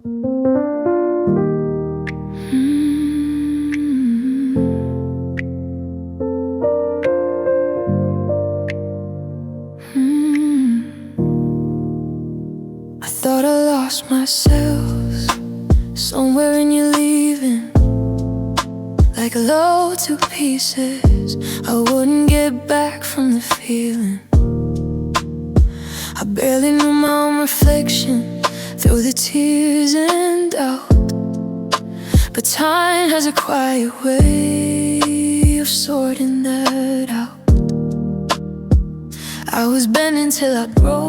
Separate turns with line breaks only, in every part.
I thought I lost myself somewhere in your leaving, like a load to pieces. I wouldn't get back from the feeling. I barely knew my own reflection through the tears and doubt. But time has a quiet way of sorting that out. I was bending till I broke,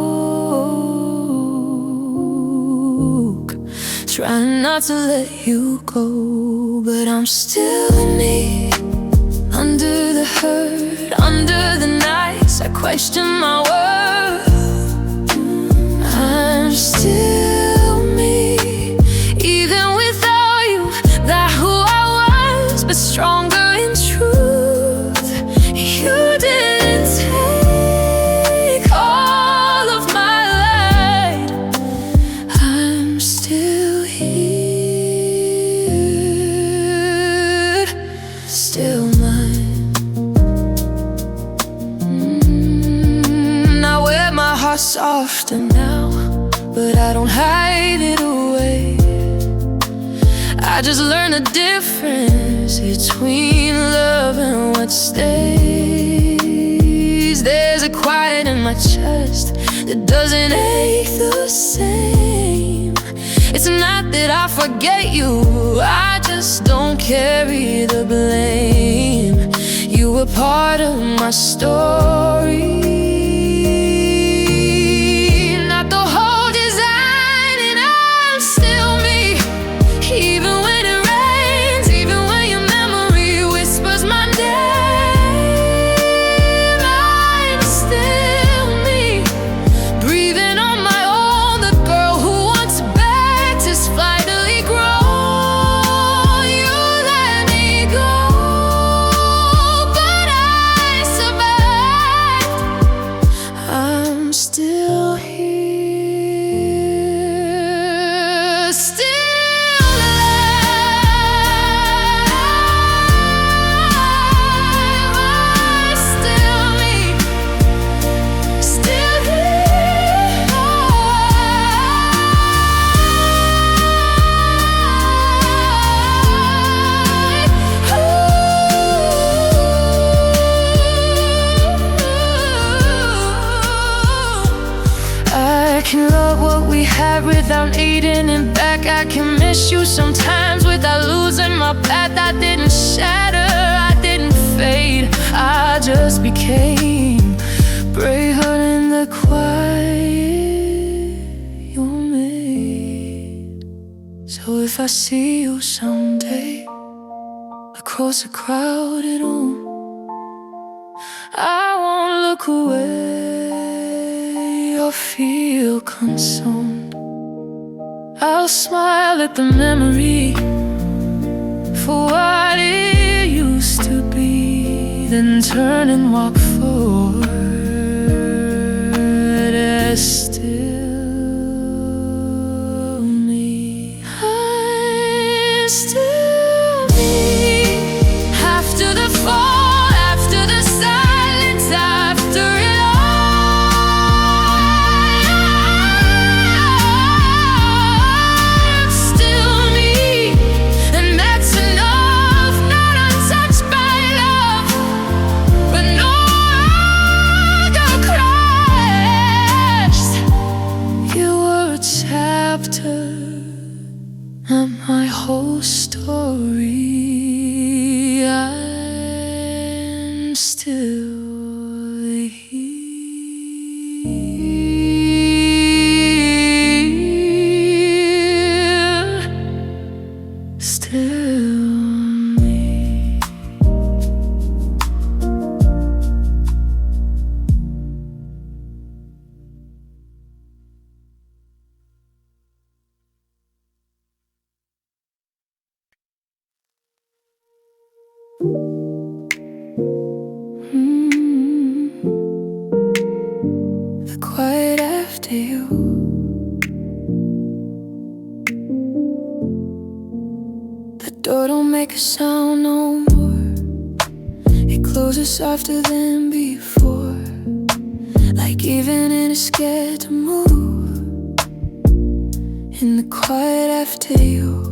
trying not to let you go. But I'm still in me, under the hurt, under the nights I question my worth. I'm still me, even without you. That who I was, but stronger in truth. You didn't take all of my light. I'm still here, still mine. I wear my heart softer now, but I don't hide it away. I just learned the difference between love and what stays. There's a quiet in my chest that doesn't ache the same. It's not that I forget you, I just don't carry the blame. You were part of my story, without needing it back. I can miss you sometimes without losing my path. I didn't shatter, I didn't fade, I just became braver in the quiet you made. So if I see you someday across a crowded room, I won't look away or feel consumed. I'll smile at the memory for what it used to be, then turn and walk forward as still me. I'm still me, after the fall, after the silence, after it all. And my whole story, I'm still here, still me. The quiet after you, make a sound no more. It closes softer than before, like evening is scared to move. In the quiet after you,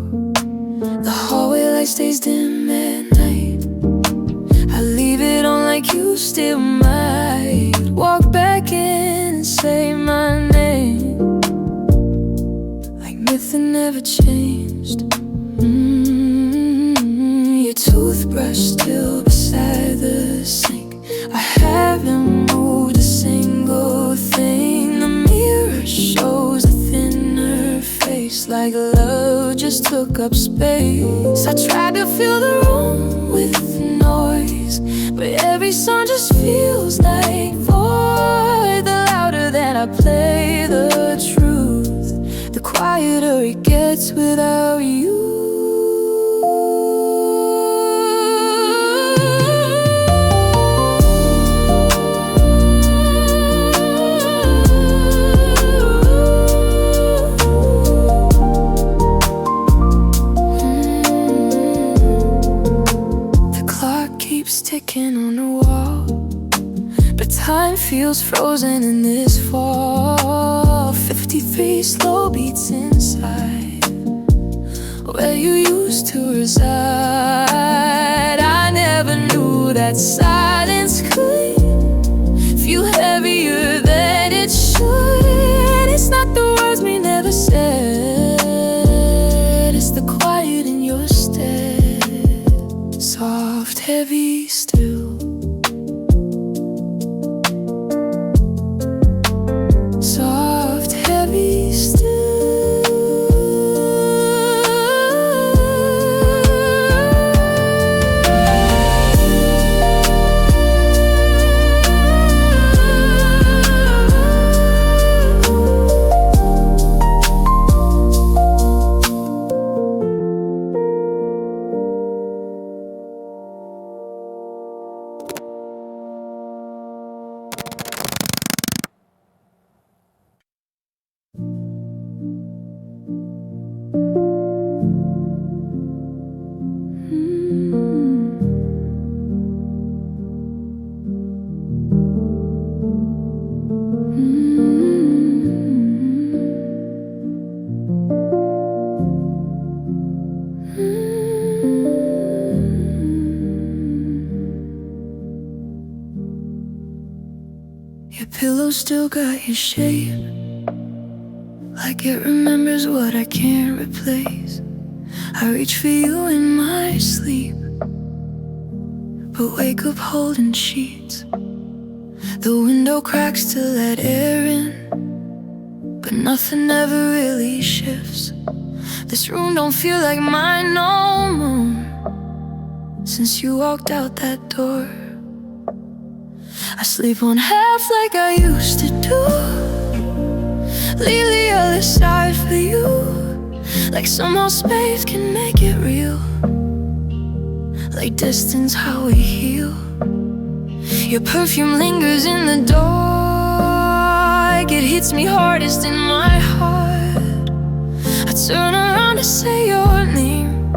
the hallway light stays dim at night. I leave it on like you still might walk back in and say my name, like nothing ever changed. Your toothbrush still beside the sink. I haven't moved a single thing. The mirror shows a thinner face, like love just took up space. I tried to fill the room with noise, but every song just feels like void. The louder that I play the truth, the quieter it gets without you. Ticking on the wall, but time feels frozen in this fall. 53 slow beats inside, where you used to reside. I never knew that silence could feel heavier than it should. It's not the words we never said, it's the quiet in your stead. Soft, heavy, still. Soft, heavy, still. Your pillow still got your shape, like it remembers what I can't replace. I reach for you in my sleep, but wake up holding sheets. The window cracks to let air in, but nothing ever really shifts. This room don't feel like mine no more since you walked out that door. I sleep on half like I used to do, leave the other side for you, like somehow space can make it real, like distance how we heal. Your perfume lingers in the dark, it hits me hardest in my heart. I turn around to say your name,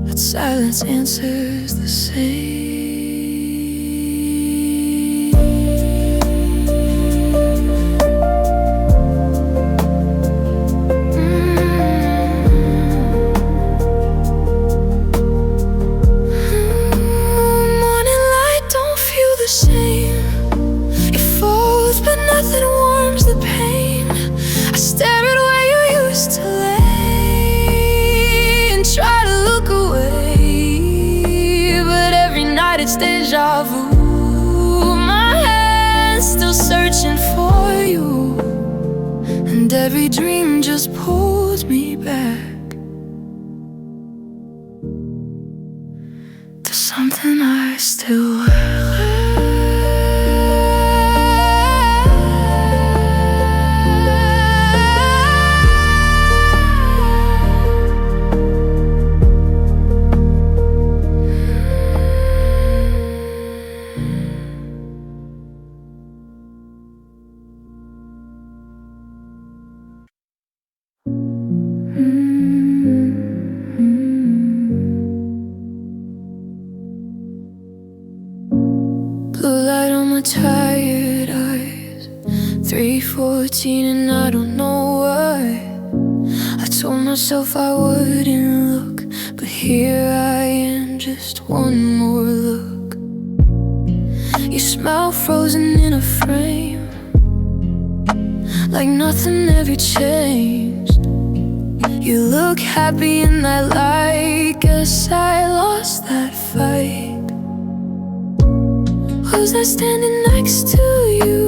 but silence answers the same. It's deja vu. My hand's still searching for you, and every dream just pulls me back to something I still have. 14 and I don't know why. I told myself I wouldn't look, but here I am, just one more look. You smile frozen in a frame, like nothing ever changed. You look happy and I like, guess I lost that fight. Who's that standing next to you?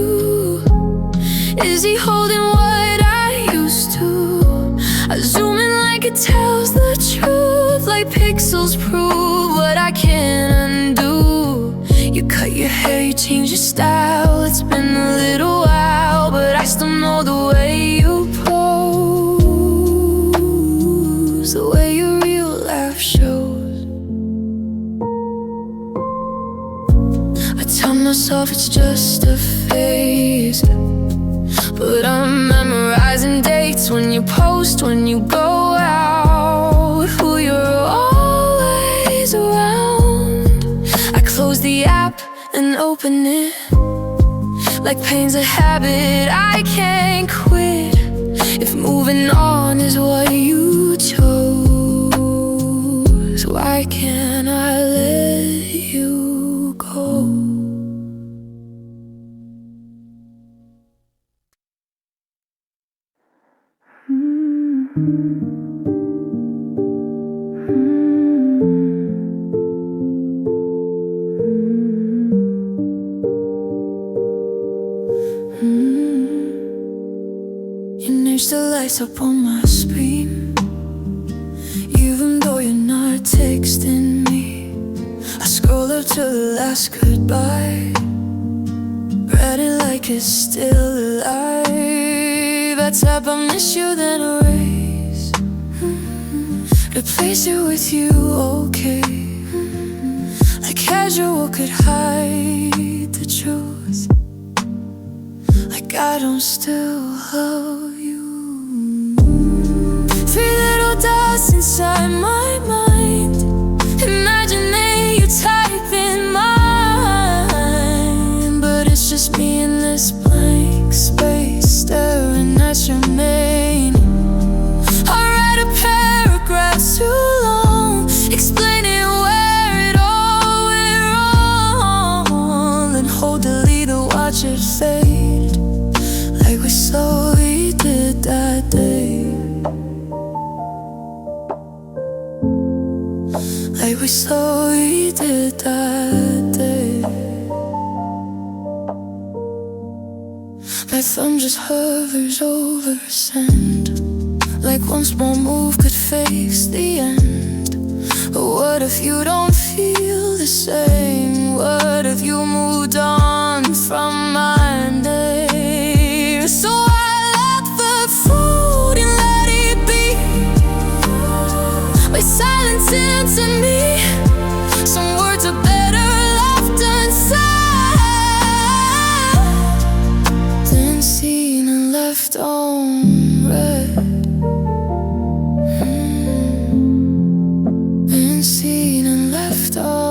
Is he holding what I used to? I zoom in like it tells the truth, like pixels prove what I can't undo. You cut your hair, you change your style. It's been a little while, but I still know the way you pose, the way your real laugh shows. I tell myself it's just a phase, but I'm memorizing dates when you post, when you go out, who you're always around. I close the app and open it, like pain's a habit I can't quit. If moving on is what you chose, why can't I let you go? Your name still lights up on my screen, even though you're not texting me. I scroll up to the last goodbye, read it like it's still alive. I tap, I miss you, then erase, replace it with you, okay. Like casual could hide the truth, like I don't still love you. Three little dots inside my mind, imagining you type in mine, but it's just me in this blank space, staring at your name. I write a paragraph too long, explaining where it all went wrong, then hold delete and watch it fade, like we slowly did that day. Like we slowly did that day. My thumb just hovers over send, like one small move could fix the end. But what if you don't feel the same? What if you moved on from my name? So I let the fruit and let it be, my silence into me. Some words are better left unsaid than seen and left unread. Been seen and left unread.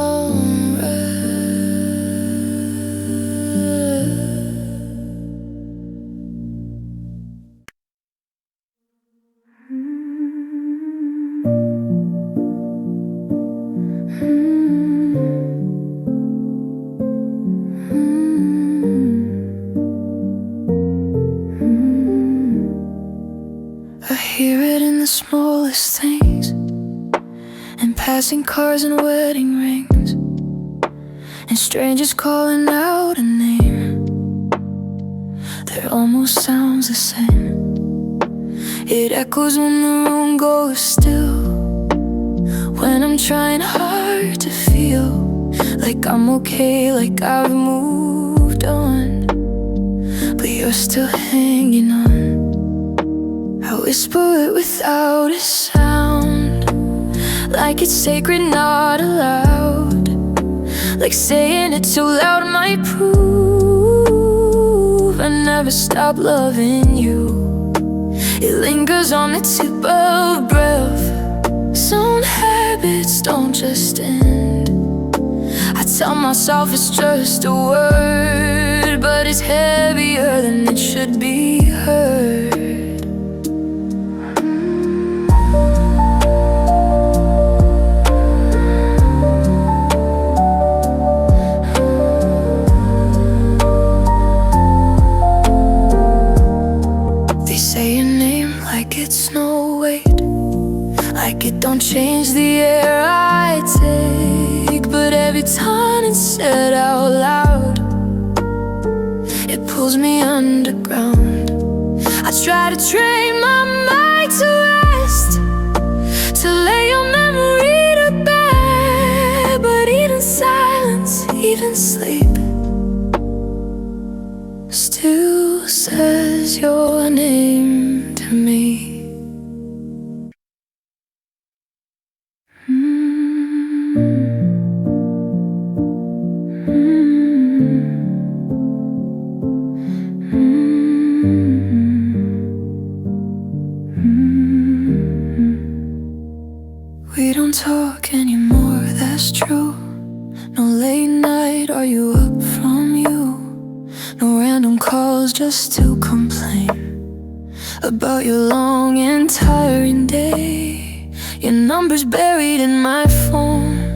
I hear it in the smallest things, in passing cars and wedding rings, and strangers calling out a name that almost sounds the same. It echoes when the room goes still, when I'm trying hard to feel like I'm okay, like I've moved on, but you're still hanging on. I whisper it without a sound, like it's sacred, not allowed, like saying it too loud might prove I never stop loving you. It lingers on the tip of breath. Some habits don't just end. I tell myself it's just a word, but it's heavier than it should be. be heard. They say your name like it's no weight, like it don't change the air I take. But every time it's said out loud, it pulls me underground. I try to train my mind to rest, to lay your memory to bed. But even silence, even sleep, still says your name to me. We don't talk anymore, that's true. No late night, are you up from you? No random calls just to complain about your long and tiring day. Your number's buried in my phone,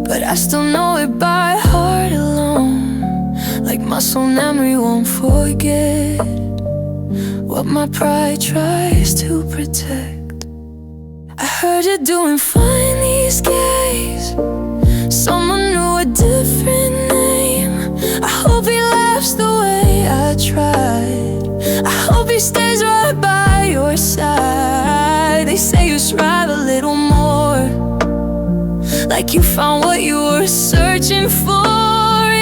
but I still know it by heart alone. Like muscle memory won't forget what my pride tries to protect. I heard you're doing fine these days. Someone knew a different name. I hope he laughs the way I tried. I hope he stays right by your side. They say you strive a little more, like you found what you were searching for.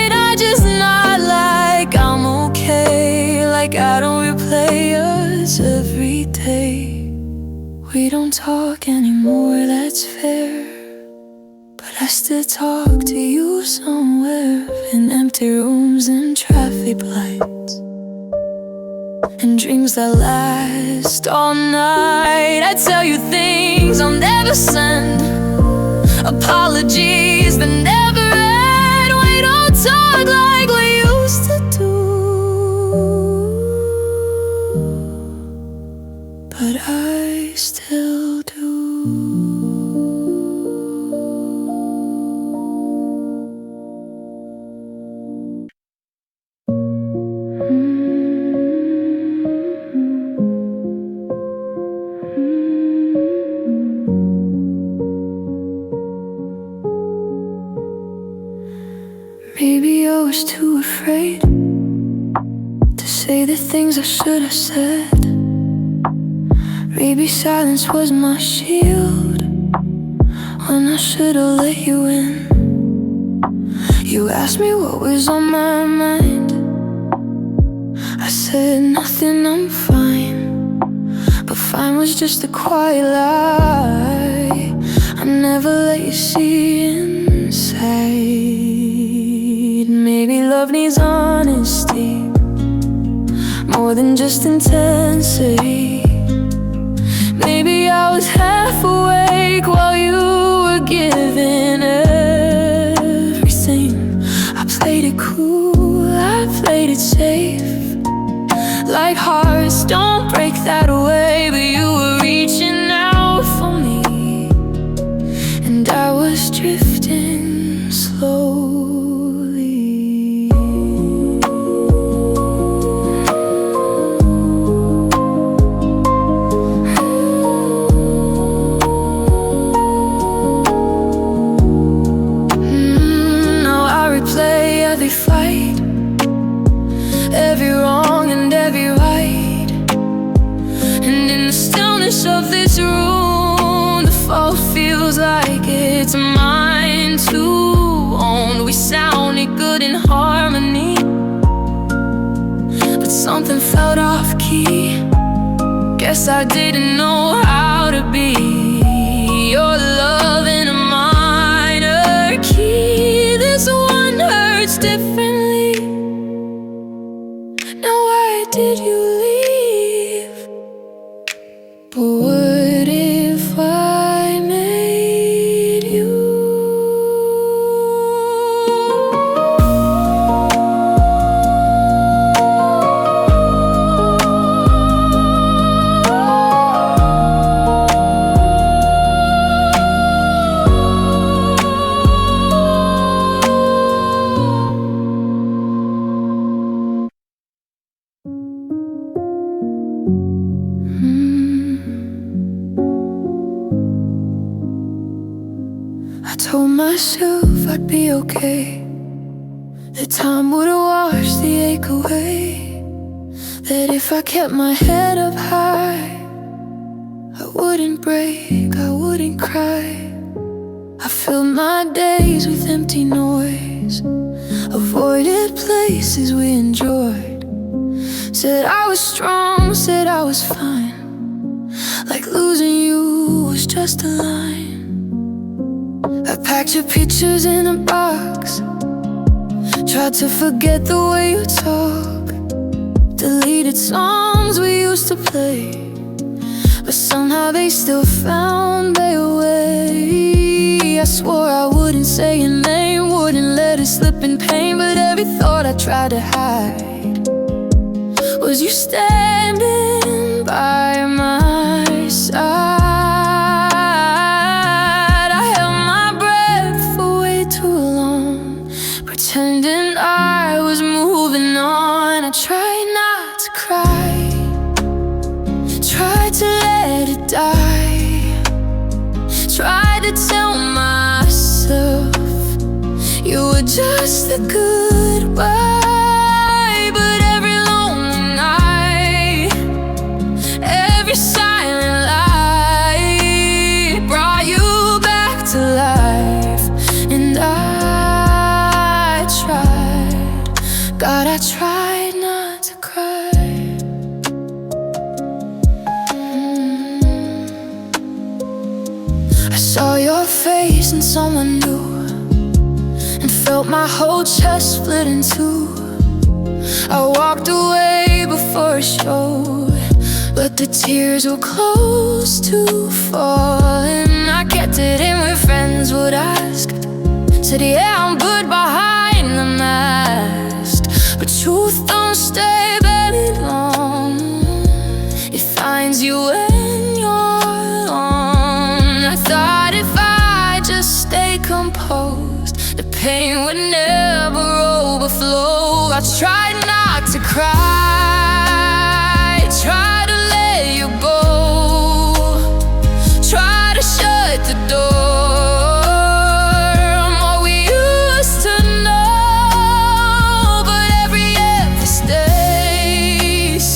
And I just nod like I'm okay, like I don't replay us every day. We don't talk anymore, that's fair, but I still talk to you somewhere, in empty rooms and traffic lights, and dreams that last all night. I tell you things I'll never send, apologies that never end. We don't talk like we used to do, but I still do. Maybe I was too afraid to say the things I should have said. Maybe silence was my shield when I should have let you in. You asked me what was on my mind. I said nothing, I'm fine. But fine was just a quiet lie. I never let you see inside. Maybe love needs honesty, more than just intensity. Maybe I was half awake while you were giving everything. I played it cool, I played it safe, like hearts don't break that way. But you were reaching out for me, and I was drifting slowly. Fight every wrong and every right, and in the stillness of this room, the fault feels like it's mine to own. We sounded good in harmony, but something felt off key. Guess I didn't know how to be your love in a minor key. This one hurts differently. Now why did you leave? But what if I made you? I told myself I'd be okay, that time would wash the ache away, that if I kept my head up high, I wouldn't break, I wouldn't cry. I filled my days with empty noise, avoided places we enjoyed, said I was strong, said I was fine, like losing you was just a line. I packed your pictures in a box, tried to forget the way you talk, deleted songs we used to play, but somehow they still found their way. I swore I wouldn't say your name, wouldn't let it slip in pain, but every thought I tried to hide was you standing by my side. I held my breath for way too long, pretending I was moving on. I tried not to cry, tried to let it die, tried to tell myself you were just a goodbye. But every lonely night, every silent lie brought you back to life. And I tried, God, I tried not to cry. I saw your face in someone new, and felt my whole chest split in two. I walked away before it showed, but the tears were close to falling. I kept it in where friends would ask, said yeah, I'm good behind the mask, but truth don't stay very long, it finds you when you're alone. I thought if I just stay composed, the pain would never overflow. I tried not to cry, tried to let you go, tried to shut the door on what we used to know. But every empty space,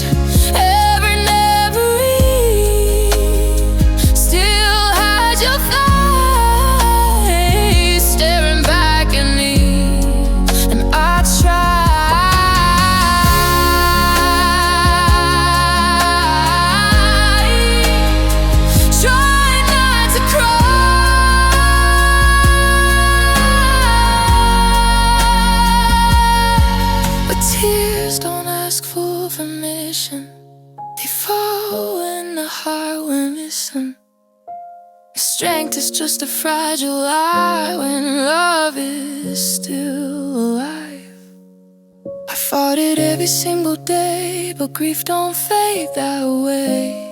every never still had your face staring back at me. And I tried not to cry, but tears don't ask for permission, they fall when the heart we're missing. Strength is just a fragile lie when love is still alive. I fought it every single day, but grief don't fade that way.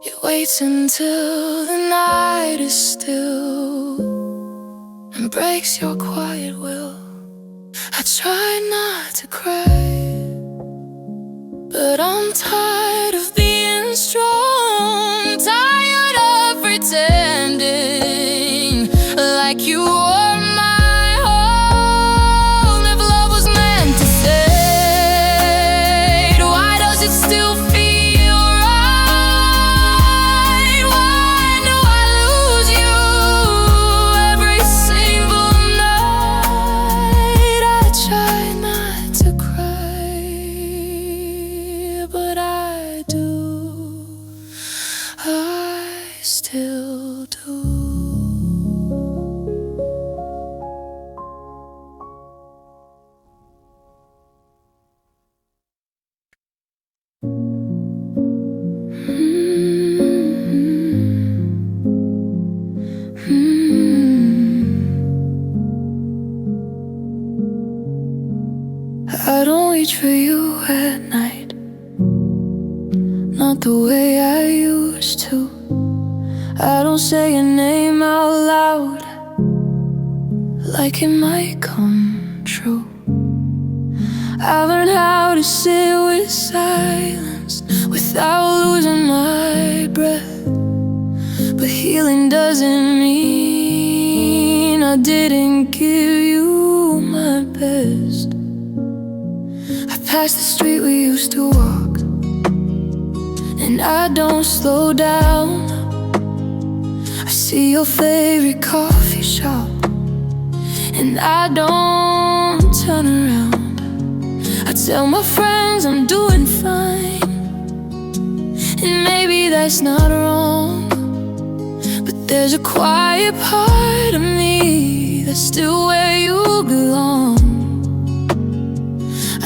It waits until the night is still and breaks your quiet will. I try not to cry, but I'm tired of being strong, tired of pretending like you were my home. If love was meant to fade, why does it still feel right? Why do I lose you every single night? I try not to cry, but I do, I still do. I don't reach for you at night, not the way I used to. I don't say your name out loud, like it might come true. I learned how to sit with silence without losing my breath. But healing doesn't mean I didn't give you my best. I pass the street we used to walk, and I don't slow down. I see your favorite coffee shop, and I don't turn around. I tell my friends I'm doing fine, and maybe that's not wrong. But there's a quiet part of me that's still where you belong.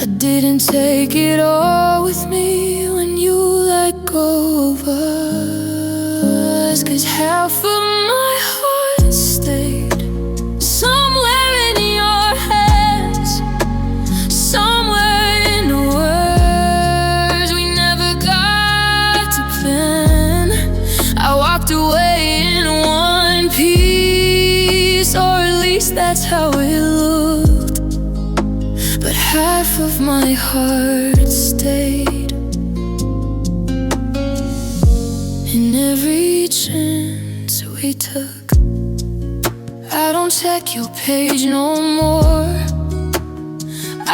I didn't take it all with me when you let go of us, 'cause half of my heart stayed somewhere in your hands, somewhere in the words we never got to plan. I walked away in one piece, or at least that's how it looked. But half of my heart stayed. In every chance we took, I don't check your page no more.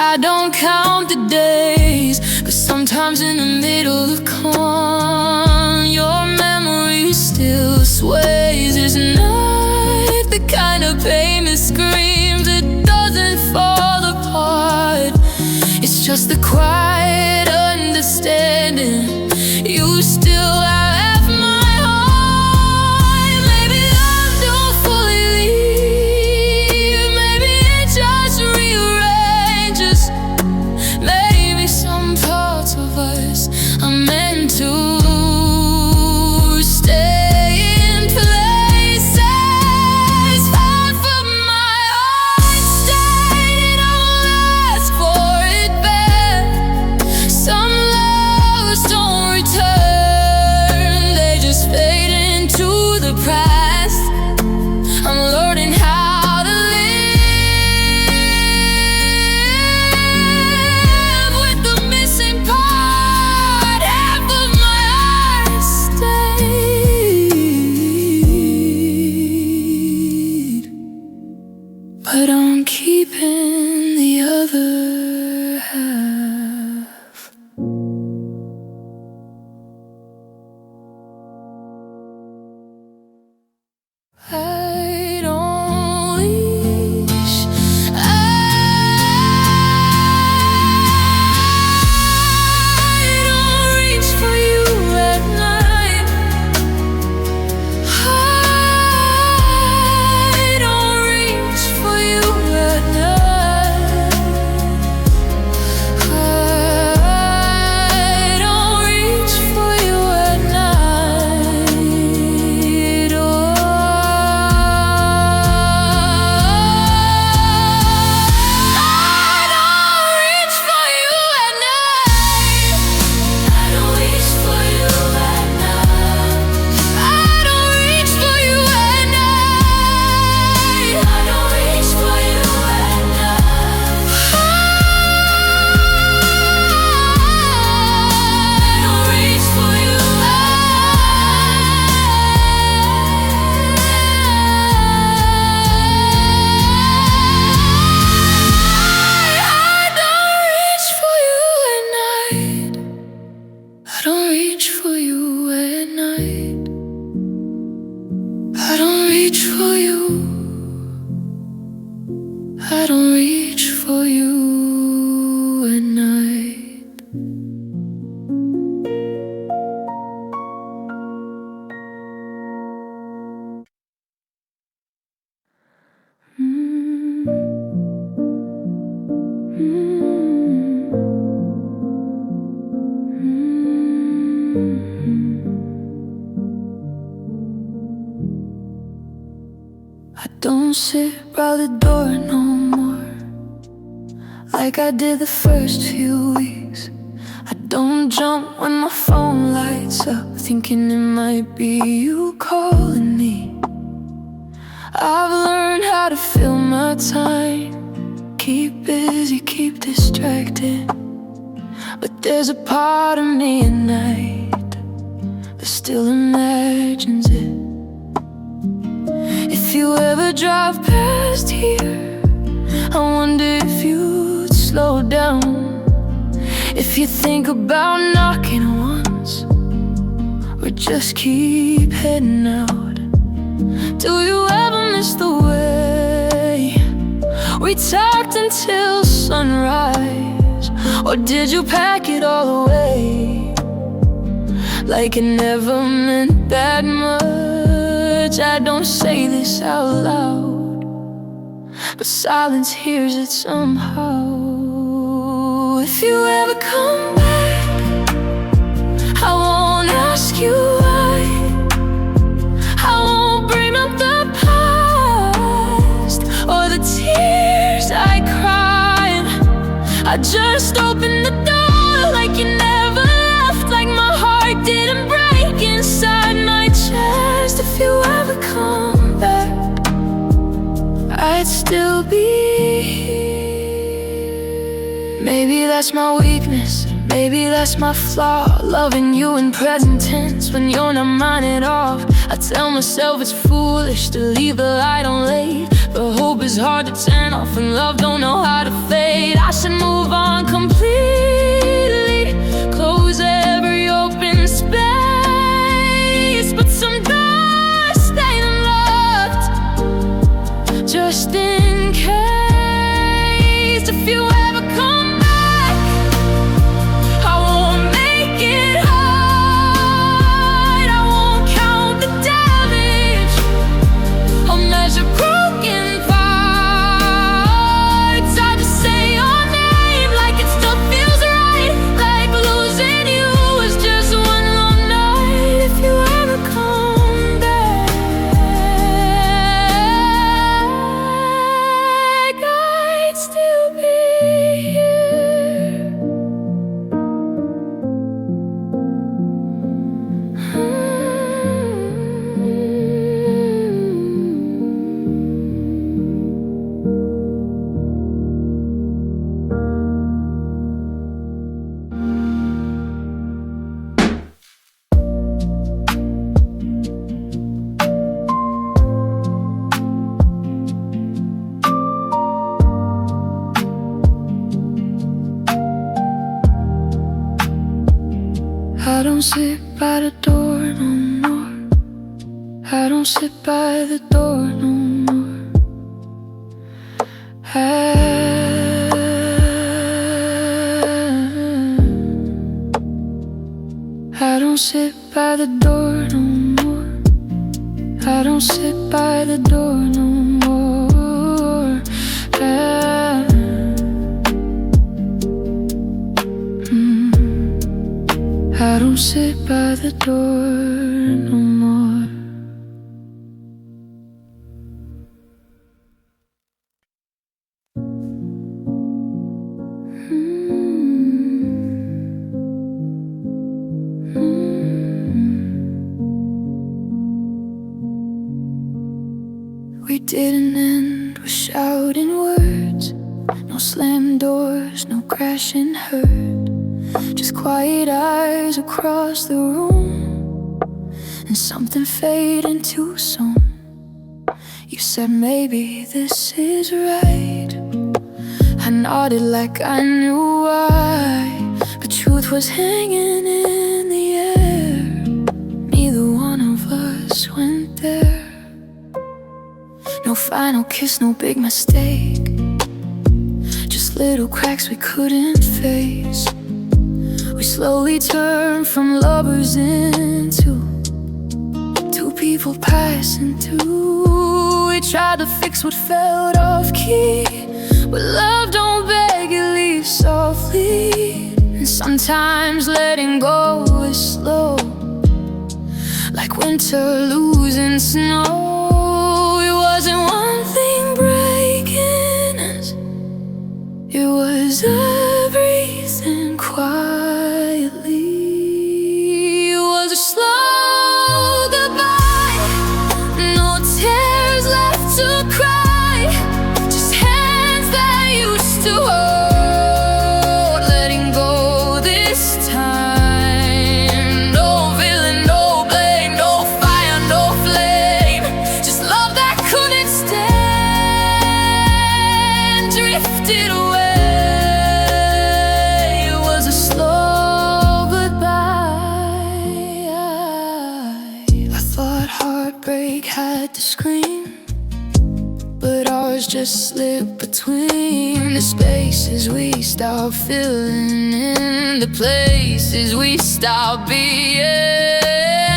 I don't count the days, 'cause sometimes in the middle of calm, your memory still sways. It's not the kind of pain that screams, it doesn't fall apart. It's just the quiet understanding you still have my heart. Maybe love don't fully leave, maybe it just rearranges. Maybe some parts of us are meant to stay in places. Half of my heart stayed, and I won't ask for it back. Some loves don't return, they just fade into the past. I'm learning how to live with the missing part. Half of my heart stayed, but I'm keeping the other half. I don't wish I don't reach for you at night. I don't reach for you at night. I don't reach for you at night. Oh, I don't reach for you at night. I don't reach for you at night. I don't reach for you at night. I don't reach for you at night. I don't reach for you at night. I don't reach for you at night. I don't reach for you. I don't reach for you at night. I don't sit by the door no more, like I did the first few weeks. I don't jump when my phone lights up, thinking it might be you calling me. I've learned how to fill my time, keep busy, keep distracted. But there's a part of me at night that still imagines it. If you ever drive past here, I wonder if you'd slow down. If you think about knocking once, or just keep heading out. Do you ever miss the way we talked until sunrise? Or did you pack it all away like it never meant that much? I don't say this out loud, but silence hears it somehow. If you ever come back, I won't ask you why. I won't bring up the past or the tears I cried. I just opened the door like you never left, like my heart didn't break inside my chest. If you ever come back, I'd still be here. Maybe that's my weakness, maybe that's my flaw, loving you in present tense when you're not mine at all. I tell myself it's foolish to leave the light on late, but hope is hard to turn off and love don't know how to fade. I should move on completely, close every open space, but some doors stay unlocked just in case. If you ever come back, I won't make it hard. I won't count the damage, I'll measure broken parts. I just say your name like it still feels right, like losing you was just one long night. If you ever come back, I'd still be here. I don't sit by the door no more. I don't sit by the door no more. I don't sit by the door no more. I don't sit by the door no more. I don't sit by the door no more. We didn't end with shouting words, no slam doors, no crashing hurt. Just quiet eyes across the room, and something fading too soon. You said maybe this is right. I nodded like I knew why, but truth was hanging in the air. Neither one of us went there. No final kiss, no big mistake, just little cracks we couldn't face. We slowly turned from lovers into two people passing through. We tried to fix what felt off key, but love don't beg, it leaves softly. And sometimes letting go is slow, like winter losing snow. It wasn't one thing breaking us, it was everything quietly. It was a slow goodbye, no tears left to cry, just hands that used to hold. Letting go this heartbreak had to scream, but ours just slipped between the spaces we stopped filling in, the places we stopped being.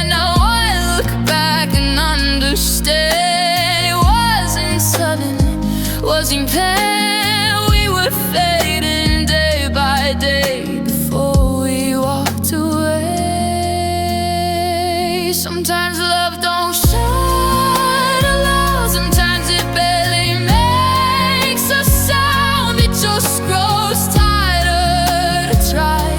Now I look back and understand it wasn't sudden, wasn't planned. We were fading day by day before we walked away. Sometimes love don't shine aloud, sometimes it barely makes a sound. It just grows tighter to try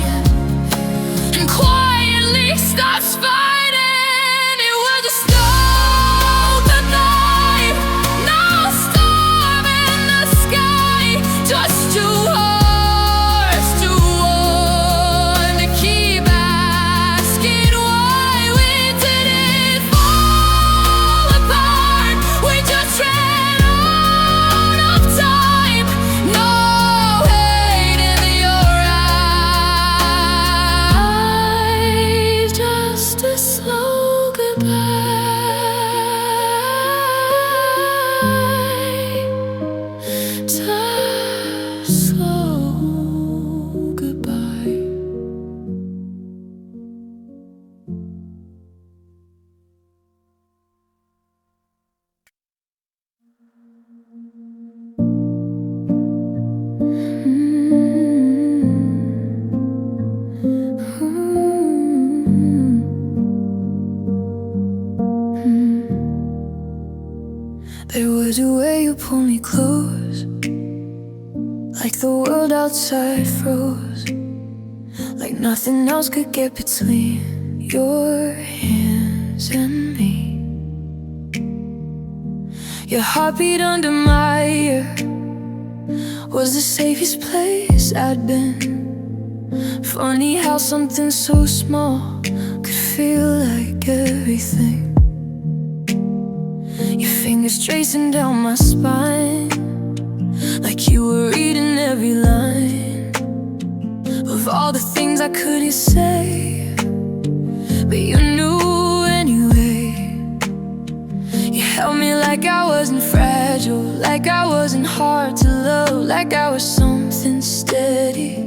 and quietly stops fighting. It was a slow goodnight, no storm in the sky, just two hearts to one to keep asking why we didn't fall apart. We just ran out of time. No hate in your eyes, just a slow goodbye, just slow goodbye. There was a way you pulled me close, like the world outside froze, like nothing else could get between your hands and me. Your heartbeat under my ear was the safest place I'd been. Funny how something so small could feel like everything. Your fingers tracing down my spine, like you were reading every line of all the things I couldn't say, but you knew anyway. You held me like I wasn't fragile, like I wasn't hard to love, like I was something steady,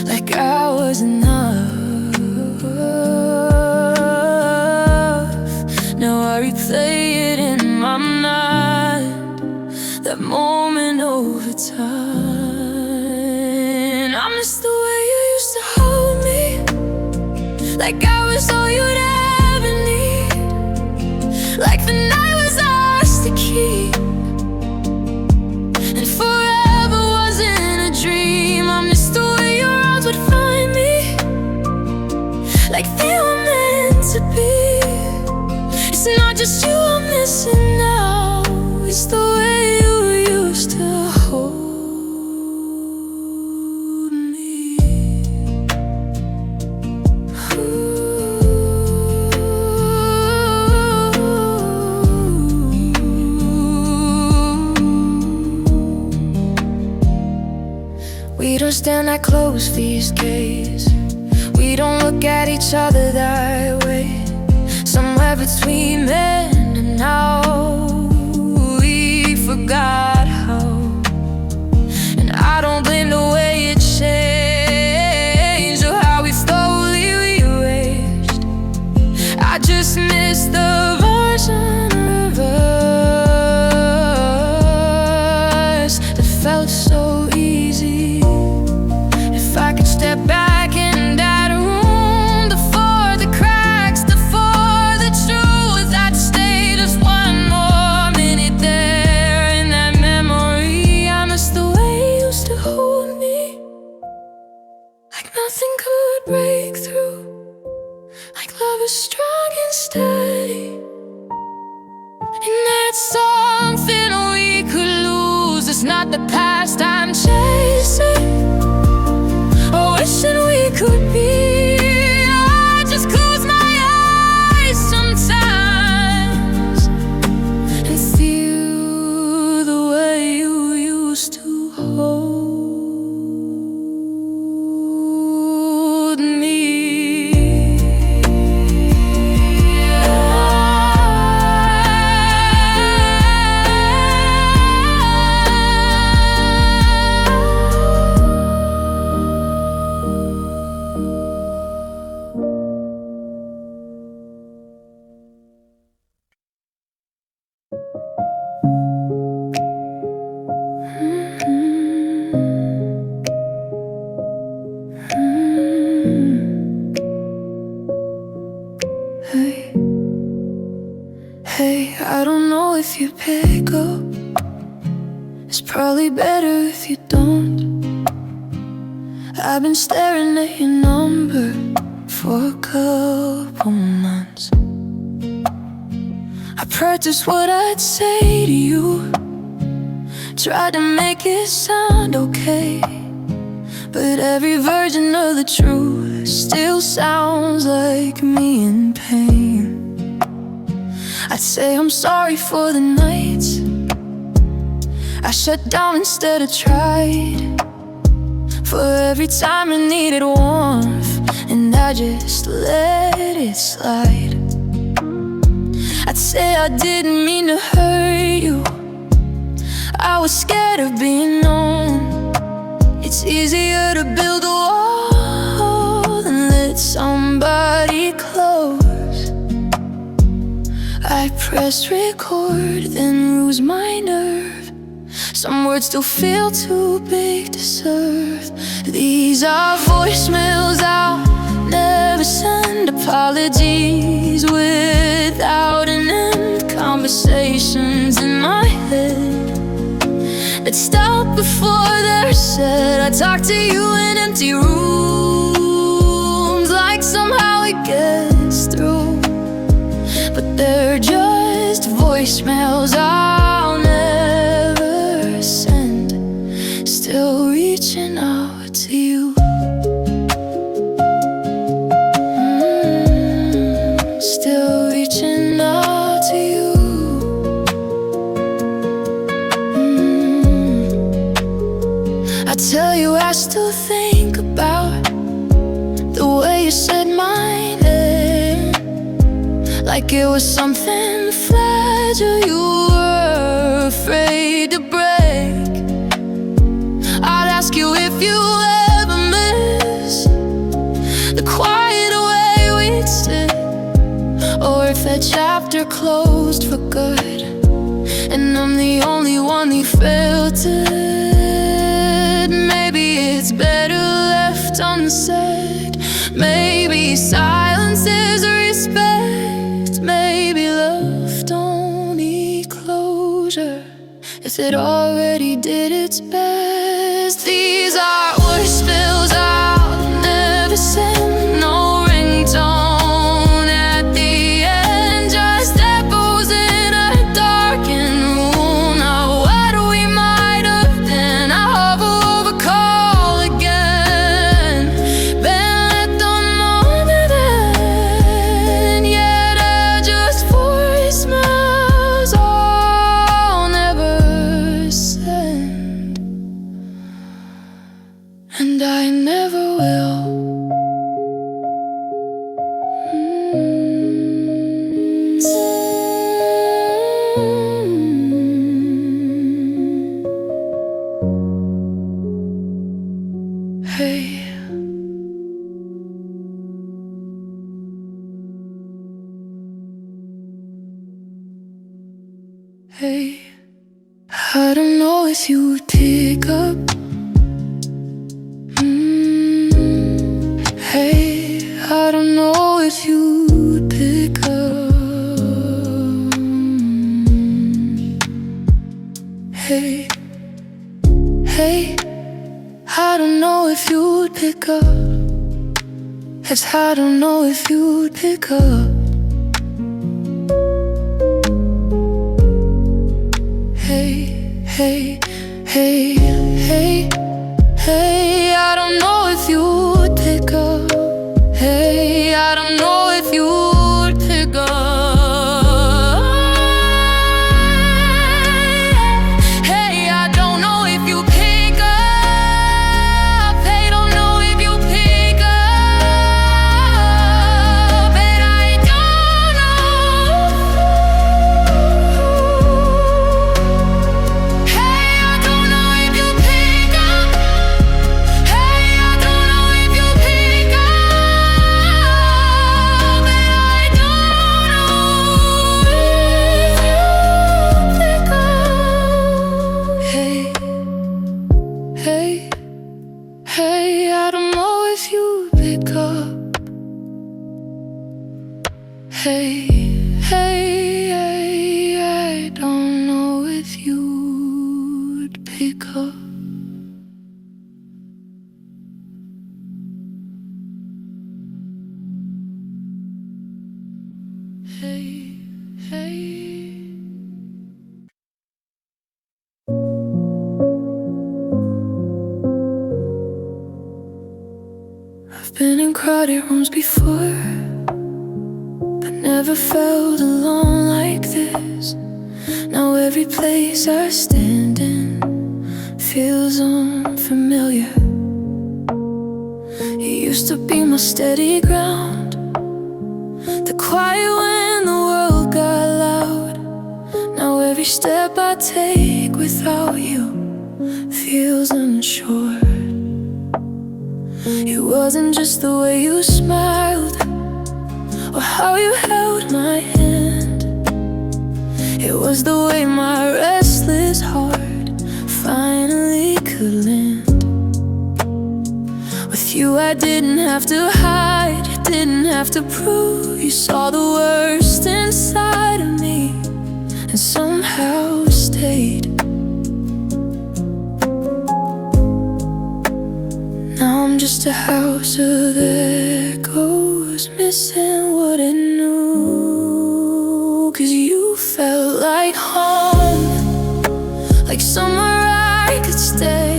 like I was enough. Now I replay it in my mind, that moment over time. I miss the way you used to hold me, like I was all you'd ever need, like the night was ours to keep, and forever wasn't a dream. I miss the way your arms would find me, like they were meant to be. It's not just you I'm missing now, it's the way you used to hold me. We don't stand that close these days, we don't look at each other that way. Somewhere between then and now, we forgot how. And I don't blame the way it changed, or how we slowly rearranged. I just miss the version of us that felt so easy. If I could step back in that room before the cracks, before the truth, I'd stay just one more minute there in that memory. I miss the way you used to hold me, like nothing could break through, like love is strong and steady, and that's something we could lose. It's not the past I'm chasing, or wishing we could be. I just close my eyes sometimes and feel the way you used to hold me. Hey, hey, I don't know if you pick up. It's probably better if you don't. I've been staring at your number for a couple months. I practiced what I'd say to you, tried to make it sound okay, but every version of the truth still sounds like me in pain. I'd say I'm sorry for the nights I shut down instead of tried, for every time I needed warmth and I just let it slide. I'd say I didn't mean to hurt you, I was scared of being known. It's easier to build a wall than let somebody close. I pressed record, then lose my nerve. Some words still feel too big to serve. These are voicemails I'll never send, apologies without an end, conversations in my head that stop before they're said. I talk to you in empty rooms, like somehow it gets through, but they're just voicemails I'll never send. Still reaching out to you. Still reaching out to you. I tell you I still think about the way you said my name, like it was something fragile you were afraid to break. I'd ask you if you ever miss the quiet way we'd sit, or if that chapter closed for good and I'm the only one who felt it. Maybe it's better left unsaid. Maybe silence is respect. Maybe love don't need closure if it already did its best. These are voicemails I'll never send. No ringtone at the end, just echoes in a darkened room. Now what we might have been, I hover over call again. Been let the moment end, yet they're just voicemails I'll never send, and I never will. Hey, hey, I don't know if you would pick up. Hey, I don't know if you would pick up. Hey, hey, I don't know if you would pick up. Yes, I don't know if you would pick up. Hey, hey, hey, hey, hey, I don't know if you would pick up. Hey, I don't know if you would pick up. Hey, I don't know if you pick up. Hey, don't know if you pick up. And I don't know. Hey, I don't know if you pick up. Hey, I don't know if you pick up. Hey, hey, I don't know if you'd pick up. Hey, hey. I've been in crowded rooms before, but never felt alone like this. Now every place I stand in feels unfamiliar. You used to be my steady ground, the quiet when the world got loud. Now every step I take without you feels unsure. It wasn't just the way you smiled or how you held my hand. It was the way my restless heart finally could land. With you I didn't have to hide, didn't have to prove. You saw the worst inside of me and somehow stayed. Now I'm just a house of echoes, missing what it knew. 'Cause you felt like home, like somewhere I could stay,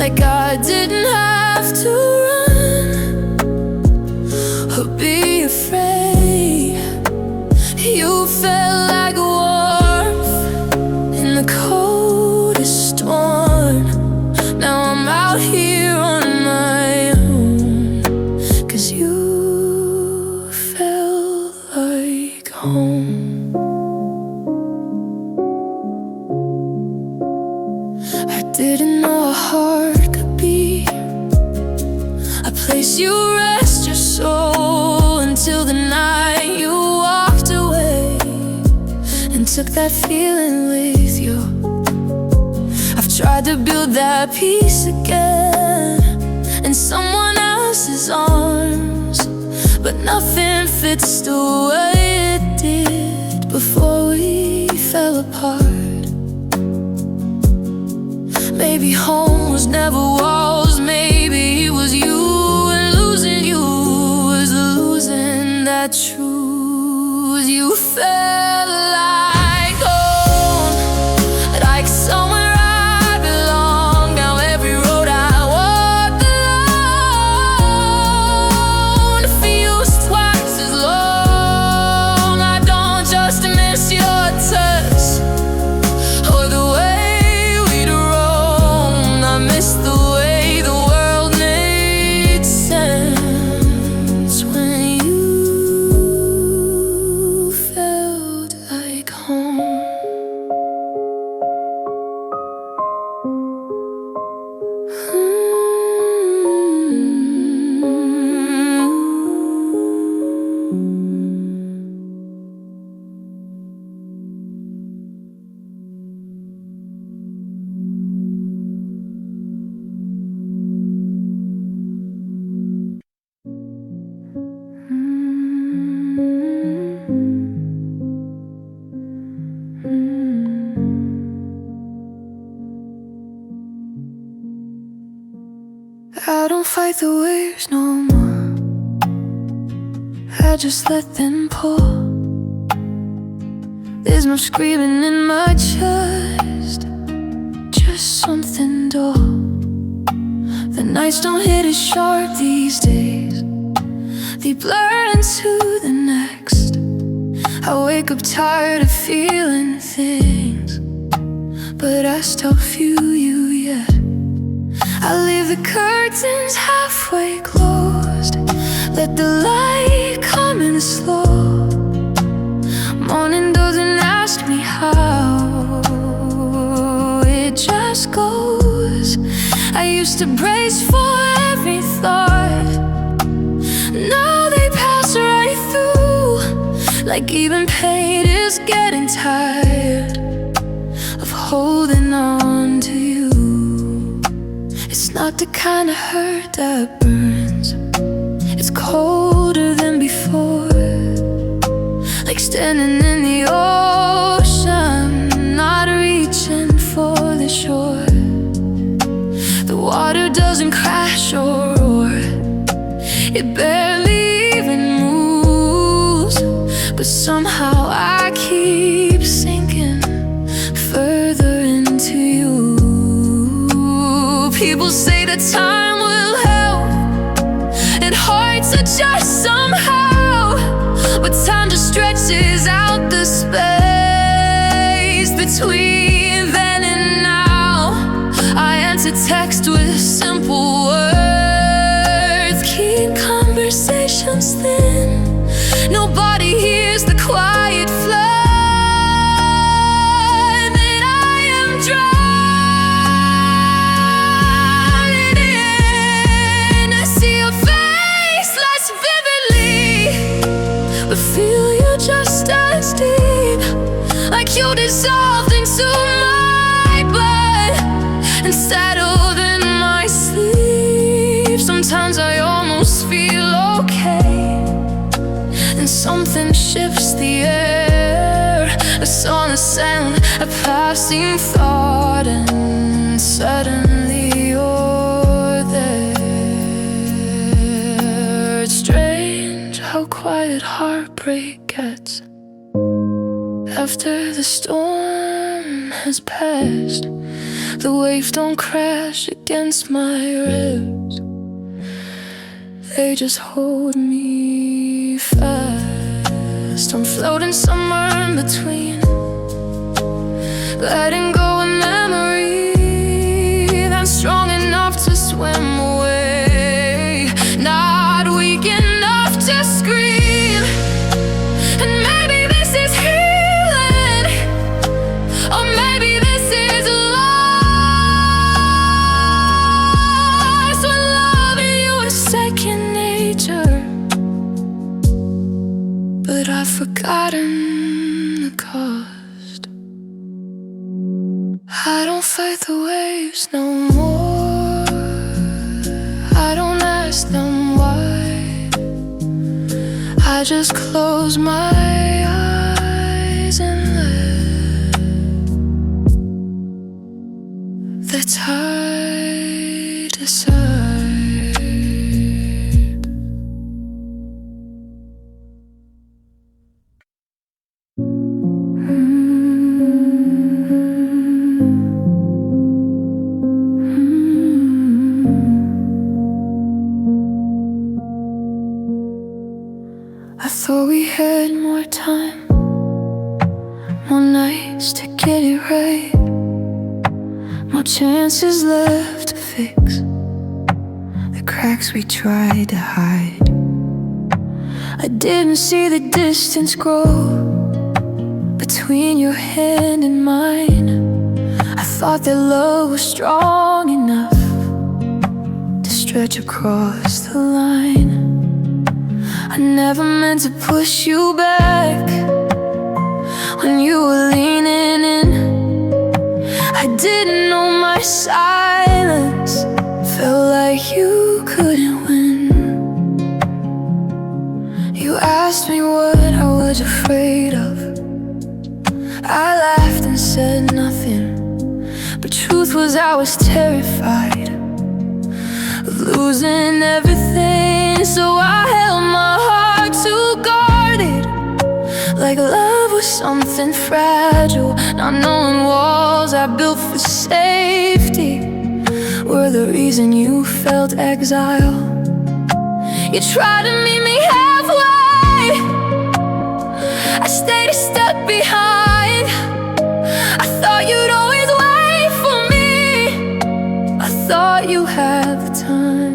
like I didn't have to run or be afraid. You felt like warmth in the coldest storm. Now I'm out here on my own, 'cause you felt like home. I didn't know a heart could be a place you rest your soul, until the night you walked away and took that feeling with you. I've tried to build that peace again in someone else's arms, but nothing fits the way it did before we fell apart. Maybe home was never walls, maybe it was you, and losing you was losing that truth. You felt like home, like somewhere I belong. Now every road I walk alone feels twice as long. I don't just miss your touch or the way we'd roam. I miss the way the world made sense when you felt like home. I don't fight the waves no more, I just let them pour. There's no screaming in my chest, just something dull. The nights don't hit as sharp these days, they blur into the next. I wake up tired of feeling things, but I still feel you yet. I leave the curtains halfway closed, let the light come in slow. Morning doesn't ask me how, it just goes. I used to brace for every thought, now they pass right through. Like even pain is getting tired of holding on to you. It's not the kind of hurt that burns, it's colder than before. but somehow I keep sinking further into you. People say that time will help and hearts adjust somehow, but time just stretches out the space between then and now. I answer text with simple words, keep conversations thin. Nobody hears the quiet flood that I am drowning in. I see your face less vividly, but feel you just as deep, like you dissolved into my blood and settled in my sleep. Sometimes I almost feel okay, and something shifts the air. A song, a sound, a passing thought, and suddenly you're there. It's strange how quiet heartbreak gets after the storm has passed. The waves don't crash against my ribs, they just hold me fast. I'm floating somewhere in between, letting go of memory that's strong enough to swim away, not weak enough to scream. And maybe this is healing, or maybe this is loss, when loving you is second nature. But I've forgotten the cost. I don't fight the waves no more, I don't ask them why. I just close my eyes and let the tide decide. I thought we had more time, more nights to get it right, more chances left to fix the cracks we tried to hide. I didn't see the distance grow between your hand and mine. I thought that love was strong enough to stretch across the line. I never meant to push you back when you were leaning in. I didn't know my silence felt like you couldn't win. You asked me what I was afraid of. I laughed and said nothing, but truth was I was terrified of losing everything. So I held my heart to guard it, like love was something fragile. Not knowing walls I built for safety were the reason you felt exile. You tried to meet me halfway, I stayed a step behind. I thought you'd always wait for me, I thought you had the time.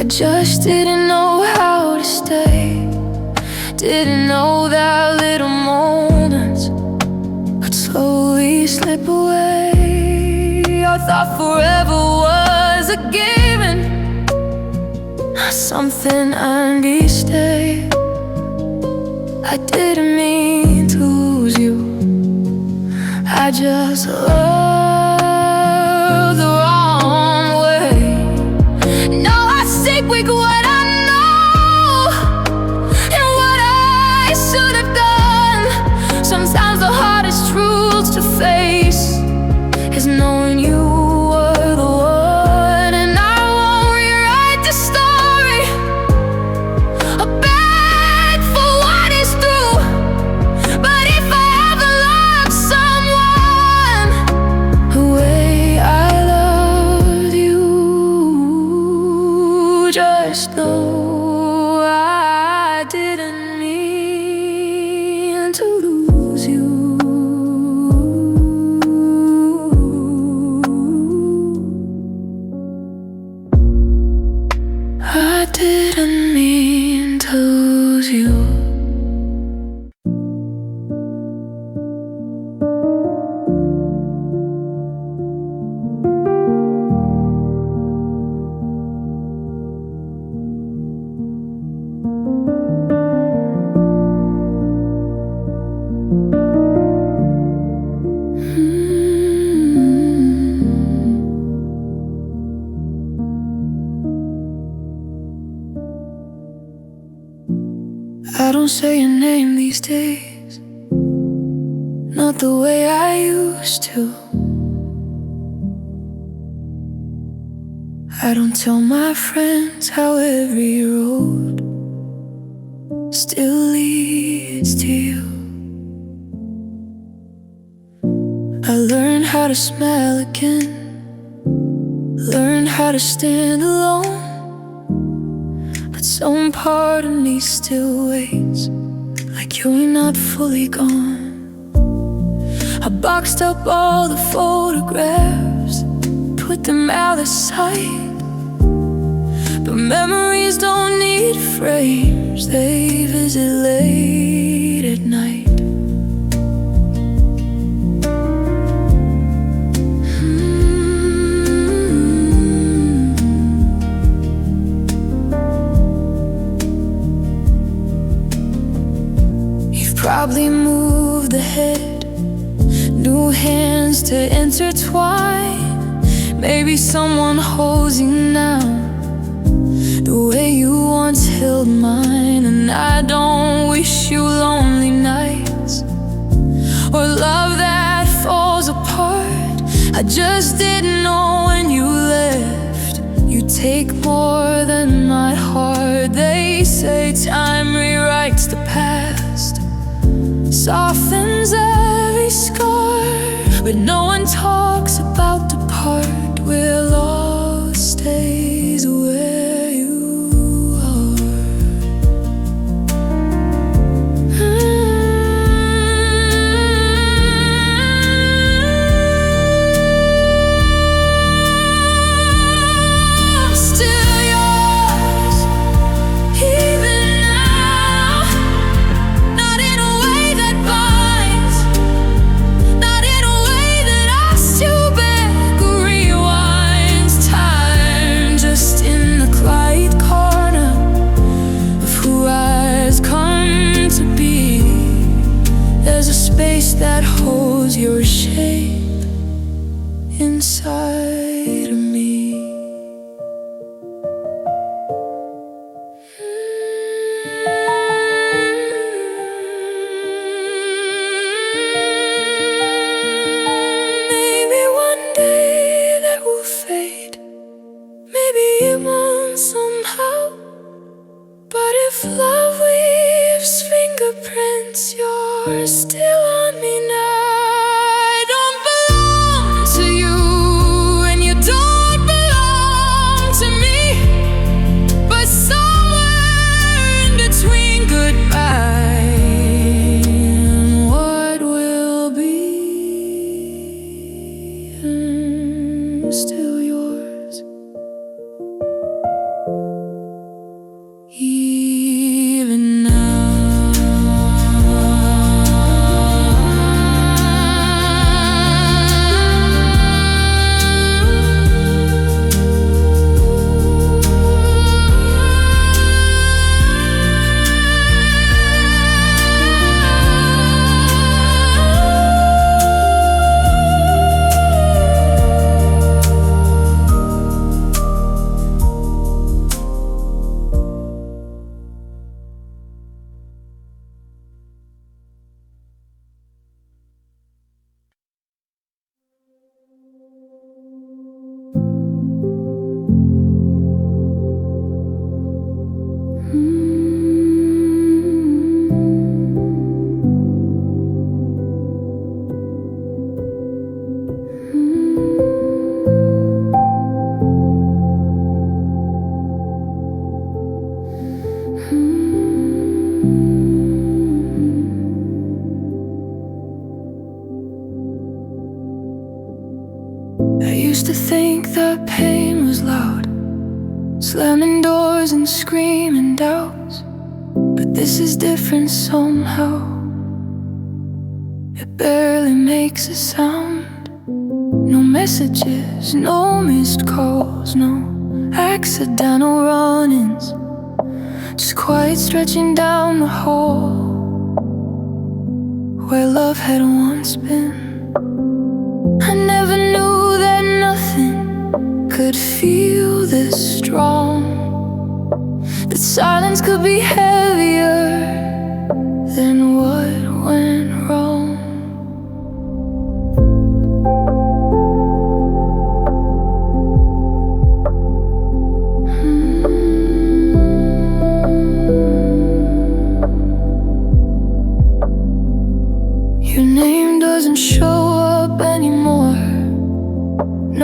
Just didn't know how to stay, didn't know that little moments could slowly slip away. I thought forever was a given, not something I'd be stay. I didn't mean to lose you, I just loved the wrong way. No, I stick with what I know, I didn't mean to lose you. I didn't mean to lose you. I don't say your name these days, not the way I used to. I don't tell my friends how every road still leads to you. I learned how to smile again, learned how to stand alone. But some part of me still waits, like you're not fully gone. I boxed up all the photographs, put them out of sight. But memories don't need frames, they visit late at night. Probably moved ahead, new hands to intertwine. Maybe someone holds you now, the way you once held mine. And I don't wish you lonely nights or love that falls apart. I just didn't know when you left, you take more than my heart. They say time rewrites the past, softens every scar, but no one talks about the part where love stays where you are. I'm still yours, even now. Not in a way that binds, not in a way that asks you back or rewinds time. Just in the quiet corner of who I've come to be, there's a space that holds your shape inside of me. Maybe one day that will fade, maybe it won't somehow. But if love leaves fingerprints, you're still on me now. I don't belong to you, and you don't belong to me. But somewhere in between goodbye and what will be, I'm still yours, even now. that pain was loud, slamming doors and screaming doubts. But this is different somehow. It barely makes a sound. No messages, no missed calls, no accidental run-ins, just quiet stretching down the hall where love had once been. I never knew that nothing could feel this strong, that silence could be heavier than what went wrong. Your name doesn't show up anymore.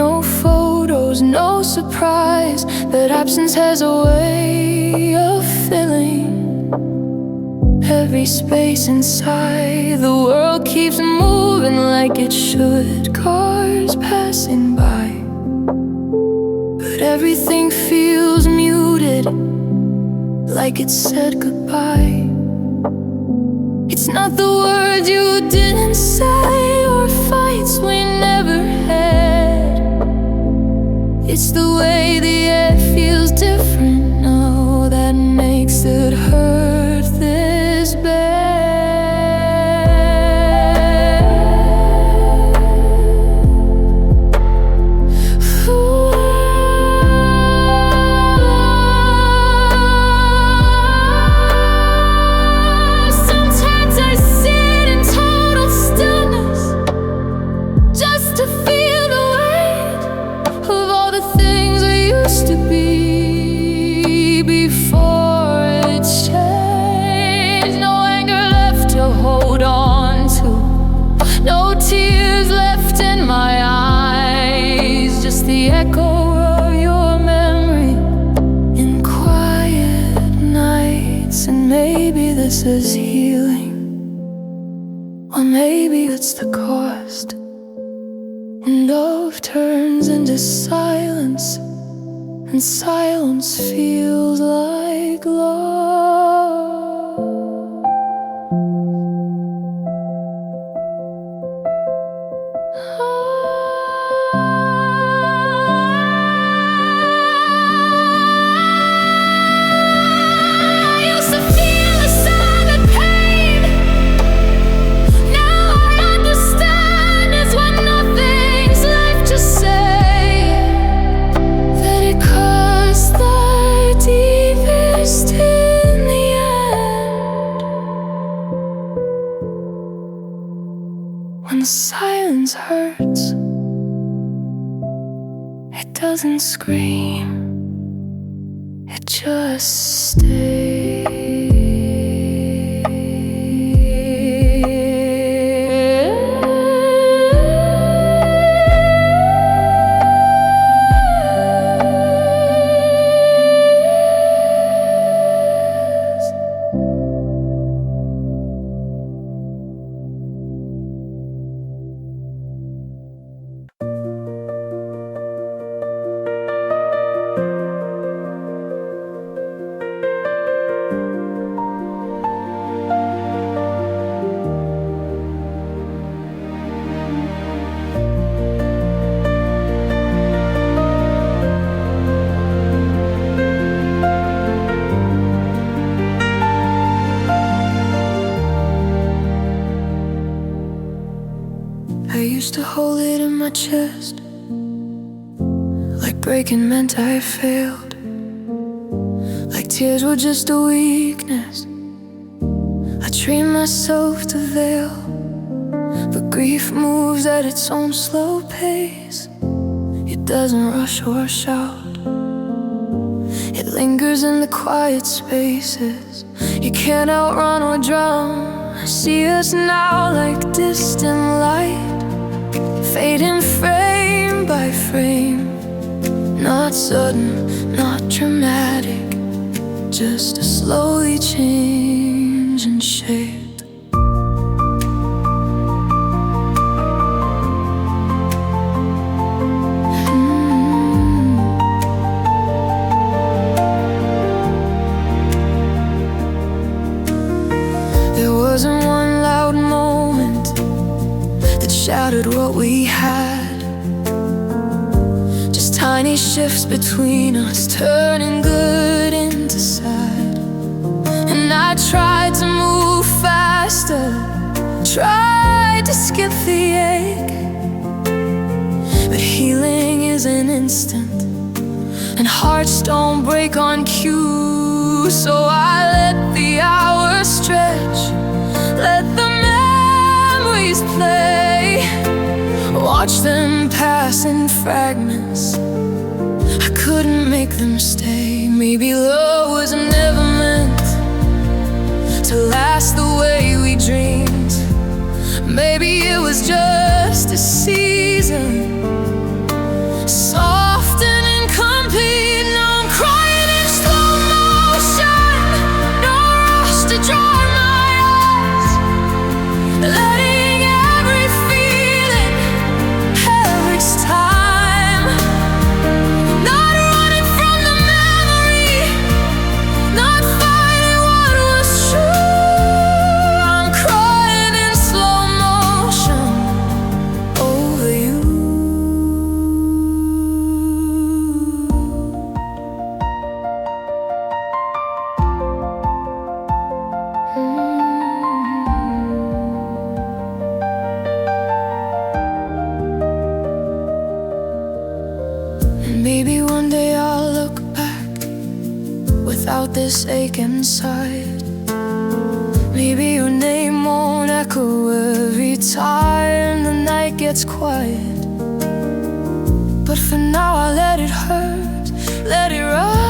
No photos, no surprise, but absence has a way of filling every space inside. The world keeps moving like it should, cars passing by, but everything feels muted, like it said goodbye. It's not the words you didn't say or fights we never had. It's the way the air feels different now that makes it hurt this bad. Sometimes I sit in total stillness just to feel the weight of all the things I used to be before it changed. No anger left to hold on to, no tears left in my eyes, just the echo of your memory in quiet nights. And maybe this is healing, or maybe it's the cost. And love turns into silence, and silence feels like love. I used to feel a silent pain. Now I understand it's when nothing's left to say, that it cuts the deepest in the end. When the silence hurts, it doesn't scream, it just stays. I used to hold it in my chest, like breaking meant I failed, like tears were just a weakness I trained myself to veil. But grief moves at its own slow pace. It doesn't rush or shout, it lingers in the quiet spaces. You can't outrun or drown. I see us now like distant light, fading frame by frame. Not sudden, not dramatic, just a slowly changing shape. shattered what we had. Just tiny shifts between us, turning good into sad. And I tried to move faster, tried to skip the ache, but healing is an instant, and hearts don't break on cue. So I let the hours stretch, let the memories play, watch them pass in fragments. I couldn't make them stay. Maybe love was never meant to last the way we dreamed. Maybe it was just a season, soft and incomplete. Now I'm crying in slow motion, no rush to dry my eyes, letting every feeling have its time. Not running from the memory, not fighting what was true. I'm crying in slow motion over you. And maybe one day I'll look back without this ache inside. Maybe your name won't echo every time the night gets quiet. But for now I let it hurt, let it run.